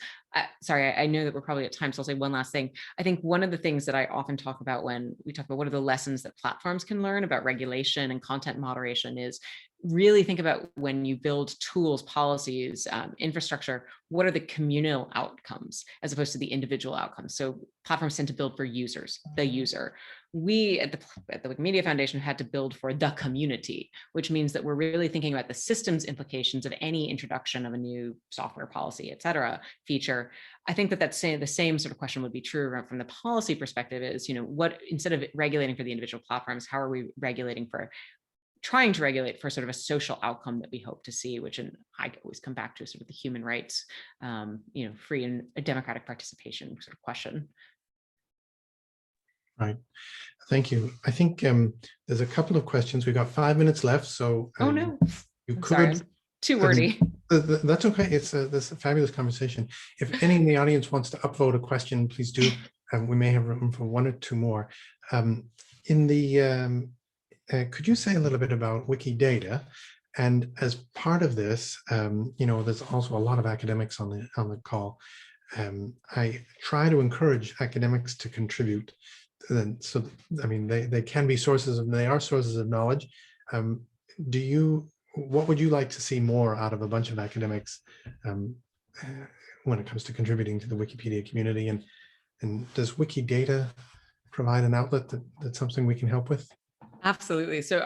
Sorry, I know that we're probably at time, so I'll say one last thing. I think one of the things that I often talk about when we talk about what are the lessons that platforms can learn about regulation and content moderation is really think about when you build tools, policies, infrastructure, what are the communal outcomes as opposed to the individual outcomes? So platforms tend to build for users, the user. We at the Wikimedia Foundation had to build for the community, which means that we're really thinking about the systems implications of any introduction of a new software policy, et cetera, feature. I think that the same sort of question would be true from the policy perspective is, what, instead of regulating for the individual platforms, how are we regulating for trying to regulate for sort of a social outcome that we hope to see, which I always come back to sort of the human rights, free and democratic participation sort of question. Right. Thank you. I think there's a couple of questions. We've got 5 minutes left, so oh no, you I'm could. sorry, I'm too wordy. That's okay. This is a fabulous conversation. If any in the audience wants to upvote a question, please do. We may have room for one or two more. Could you say a little bit about Wikidata? And as part of this, there's also a lot of academics on the call. I try to encourage academics to contribute. So, I mean, they can be sources of, they are sources of knowledge. What would you like to see more out of a bunch of academics when it comes to contributing to the Wikipedia community? And does Wikidata provide an outlet that's something we can help with? Absolutely. So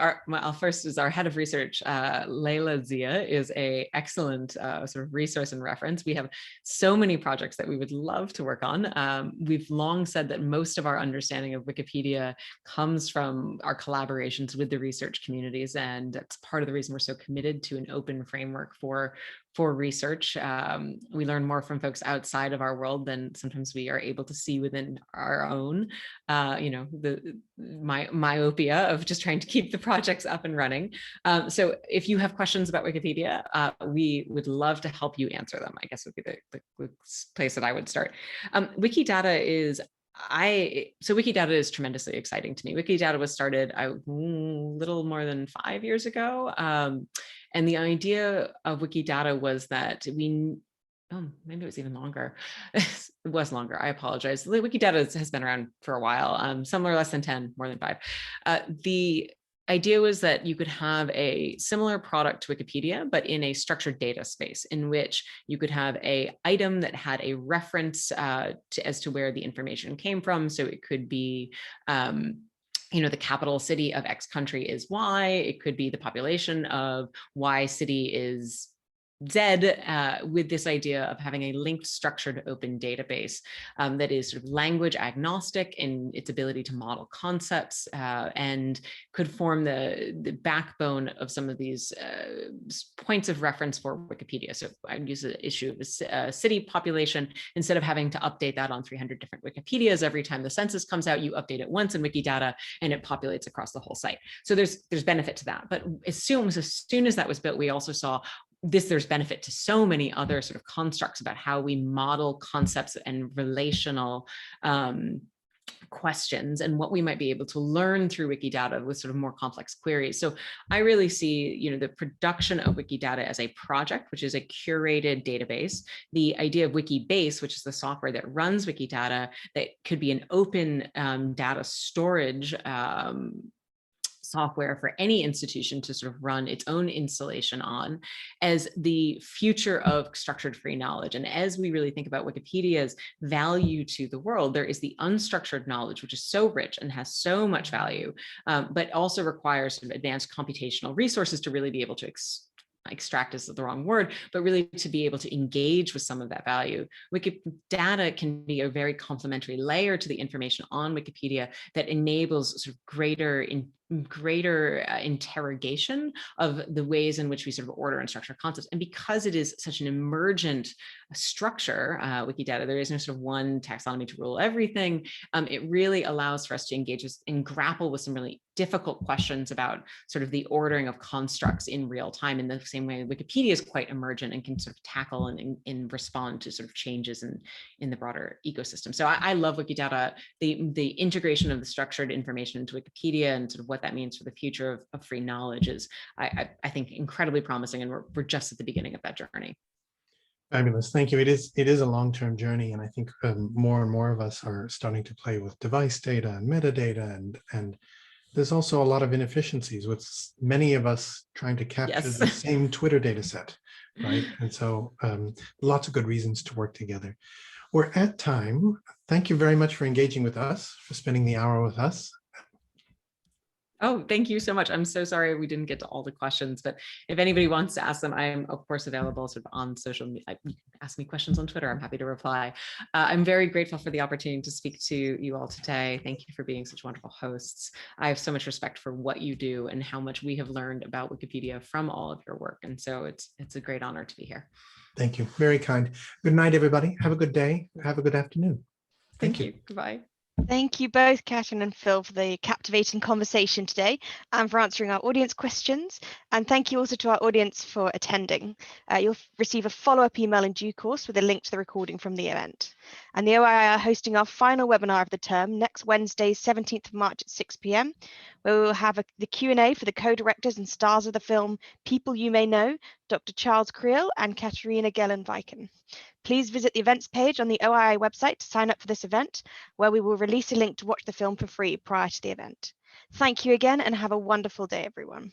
first is our head of research, Leila Zia, is an excellent sort of resource and reference. We have so many projects that we would love to work on. We've long said that most of our understanding of Wikipedia comes from our collaborations with the research communities, and that's part of the reason we're so committed to an open framework for research. We learn more from folks outside of our world than sometimes we are able to see within our own, the myopia of just trying to keep the projects up and running. So if you have questions about Wikipedia, we would love to help you answer them, I guess would be the place that I would start. Wikidata is tremendously exciting to me. Wikidata was started a little more than 5 years ago. And the idea of Wikidata was that maybe it was even longer. It was longer, I apologize. Wikidata has been around for a while. Some are less than 10, more than 5. The idea was that you could have a similar product to Wikipedia, but in a structured data space in which you could have an item that had a reference as to where the information came from. So it could be, the capital city of X country is Y. It could be the population of Y city is Z, with this idea of having a linked, structured, open database that is sort of language agnostic in its ability to model concepts and could form the backbone of some of these points of reference for Wikipedia. So I use the issue of a city population. Instead of having to update that on 300 different Wikipedias every time the census comes out, you update it once in Wikidata and it populates across the whole site. So there's benefit to that. But as soon as that was built, we also saw there's benefit to so many other sort of constructs about how we model concepts and relational questions and what we might be able to learn through Wikidata with sort of more complex queries. So I really see, the production of Wikidata as a project, which is a curated database. The idea of Wikibase, which is the software that runs Wikidata, that could be an open data storage software for any institution to sort of run its own installation on, as the future of structured free knowledge. And as we really think about Wikipedia's value to the world, there is the unstructured knowledge, which is so rich and has so much value, but also requires sort of advanced computational resources to really be able to extract is the wrong word, but really to be able to engage with some of that value. Wikidata can be a very complementary layer to the information on Wikipedia that enables sort of greater interrogation of the ways in which we sort of order and structure concepts. And because it is such an emergent structure, Wikidata, there is no sort of one taxonomy to rule everything. It really allows for us to engage with and grapple with some really difficult questions about sort of the ordering of constructs in real time, in the same way Wikipedia is quite emergent and can sort of tackle and respond to sort of changes in the broader ecosystem. So I love Wikidata, the integration of the structured information into Wikipedia and sort of what that means for the future of free knowledge is, I think, incredibly promising, and we're just at the beginning of that journey. Fabulous, thank you. It is a long-term journey, and I think more and more of us are starting to play with device data and metadata, and there's also a lot of inefficiencies with many of us trying to capture the same Twitter data set, right? And so lots of good reasons to work together. We're at time. Thank you very much for engaging with us, for spending the hour with us. Oh, thank you so much. I'm so sorry we didn't get to all the questions, but if anybody wants to ask them, I'm of course available sort of on social media. You can ask me questions on Twitter. I'm happy to reply. I'm very grateful for the opportunity to speak to you all today. Thank you for being such wonderful hosts. I have so much respect for what you do and how much we have learned about Wikipedia from all of your work. And so it's a great honor to be here. Thank you. Very kind. Good night, everybody. Have a good day. Have a good afternoon. Thank you. Goodbye. Thank you both, Katherine and Phil, for the captivating conversation today and for answering our audience questions. And thank you also to our audience for attending. You'll receive a follow-up email in due course with a link to the recording from the event. And the OII are hosting our final webinar of the term next Wednesday, 17th of March at 6 p.m, where we will have the Q&A for the co-directors and stars of the film People You May Know, Dr. Charles Creel and Katarina Gellen-Viken. Please visit the events page on the OII website to sign up for this event, where we will release a link to watch the film for free prior to the event. Thank you again and have a wonderful day, everyone.